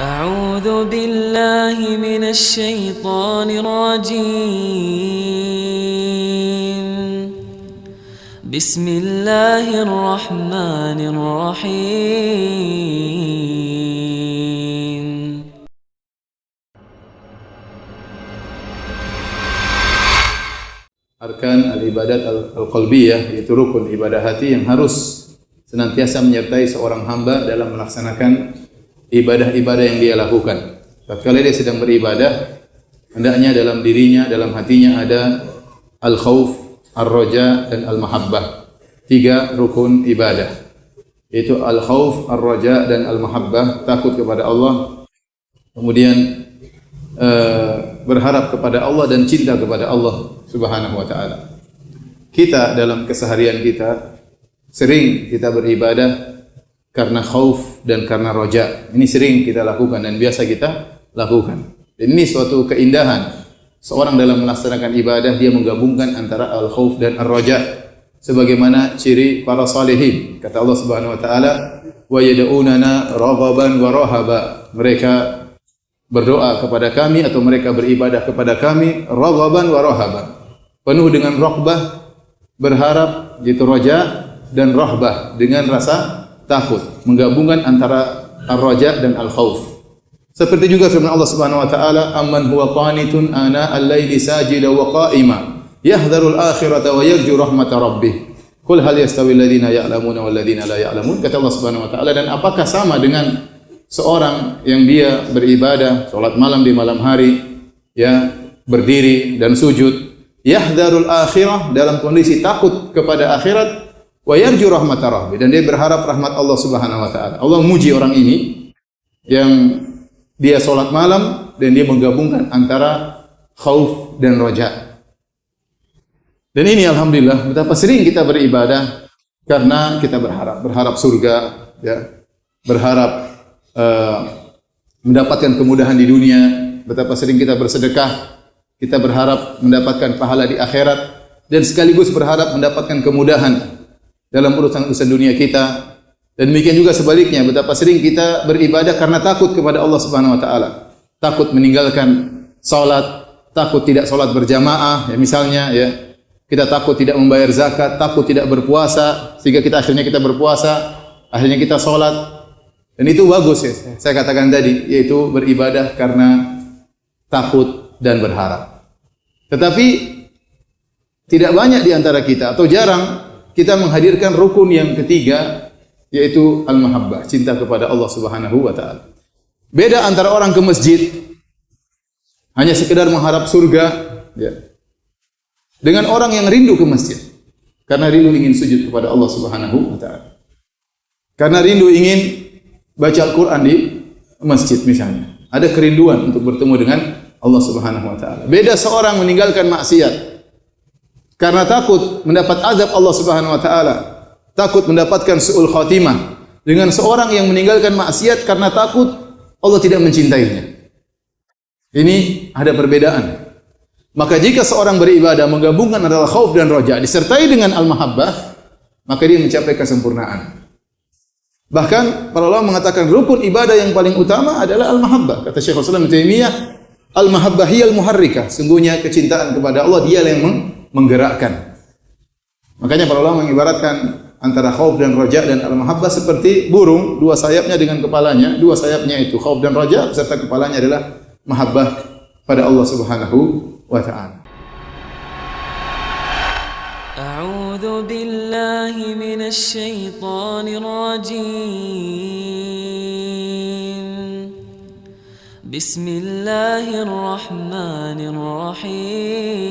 أعوذ بالله من الشيطان الرجيم. بسم الله الرحمن الرحيم. Arkan al-ibadat al-qalbiyah, yaitu rukun ibadah hati yang harus senantiasa menyertai seorang hamba dalam melaksanakan ibadah-ibadah yang dia lakukan. Tatkala dia sedang beribadah, hendaknya dalam dirinya, dalam hatinya ada al-khauf, ar-raja, dan al-mahabbah. 3 rukun ibadah, yaitu al-khauf, ar-raja, dan al-mahabbah, takut kepada Allah, kemudian berharap kepada Allah dan cinta kepada Allah Subhanahu wa taala. Kita dalam keseharian kita sering kita beribadah karena khauf dan karena roja. Ini sering kita lakukan dan biasa kita lakukan. Dan ini suatu keindahan. Seorang dalam melaksanakan ibadah dia menggabungkan antara al-khauf dan ar-roja. Sebagaimana ciri para salihin. Kata Allah Subhanahu wa taala, "Wa yad'unana raghaban wa rahaba." Mereka berdoa kepada kami atau mereka beribadah kepada kami raghaban wa rahaban. Penuh dengan raghbah, berharap, gitu roja, dan rahbah dengan rasa takut, menggabungkan antara ar-raja dan al-khauf. Seperti juga firman Allah Subhanahu wa taala, "Amman huwa qanitun ana al-laili sajida wa qa'ima, yahdharu al-akhirata wa yarju rahmata rabbih. Qul hal yastawi alladziina ya'lamuna wal ladziina la ya'lamun." Kata Allah Subhanahu wa taala, dan apakah sama dengan seorang yang dia beribadah, salat malam di malam hari, ya, berdiri dan sujud, yahdharul akhirah, dalam kondisi takut kepada akhirat, wa yarju rahmatar rabbi, dan dia berharap rahmat Allah Subhanahu wa taala. Allah muji orang ini yang dia salat malam dan dia menggabungkan antara khauf dan roja. Dan ini alhamdulillah betapa sering kita beribadah karena kita berharap surga, ya, berharap mendapatkan kemudahan di dunia. Betapa sering kita bersedekah, kita berharap mendapatkan pahala di akhirat, dan sekaligus berharap mendapatkan kemudahan dalam urusan dunia kita. Dan demikian juga sebaliknya, betapa sering kita beribadah karena takut kepada Allah Subhanahu wa taala. Takut meninggalkan salat, takut tidak salat berjamaah, ya misalnya, ya. Kita takut tidak membayar zakat, takut tidak berpuasa, sehingga akhirnya kita berpuasa, akhirnya kita salat. Dan itu bagus, ya. Saya katakan tadi, yaitu beribadah karena takut dan berharap. Tetapi tidak banyak di antara kita atau jarang kita menghadirkan rukun yang ketiga, yaitu al-mahabbah, cinta kepada Allah Subhanahu wa taala. Beda antara orang ke masjid hanya sekedar mengharap surga, ya, dengan orang yang rindu ke masjid karena rindu ingin sujud kepada Allah Subhanahu wa taala. Karena rindu ingin baca Al-Quran di masjid misalnya. Ada kerinduan untuk bertemu dengan Allah Subhanahu wa taala. Beda seorang meninggalkan maksiat karena takut mendapat azab Allah Subhanahu wa taala, takut mendapatkan su'ul khatimah, dengan seorang yang meninggalkan maksiat karena takut Allah tidak mencintainya. Ini ada perbedaan. Maka jika seorang beribadah menggabungkan antara khauf dan roja disertai dengan al-mahabbah, maka dia mencapai kesempurnaan. Bahkan para ulama mengatakan rukun ibadah yang paling utama adalah al-mahabbah. Kata Syekhul Islam Ibnu Taimiyah, al-mahabbah hiyal muharrikah. Sungguhnya kecintaan kepada Allah dia yang menggerakkan. Makanya para ulama mengibaratkan antara khauf dan raja dan al-mahabbah seperti burung, 2 sayapnya dengan kepalanya. 2 sayapnya itu khauf dan raja, beserta kepalanya adalah mahabbah pada Allah Subhanahu wa taala. أعوذ بالله من الشيطان الرجيم. بسم الله الرحمن الرحيم.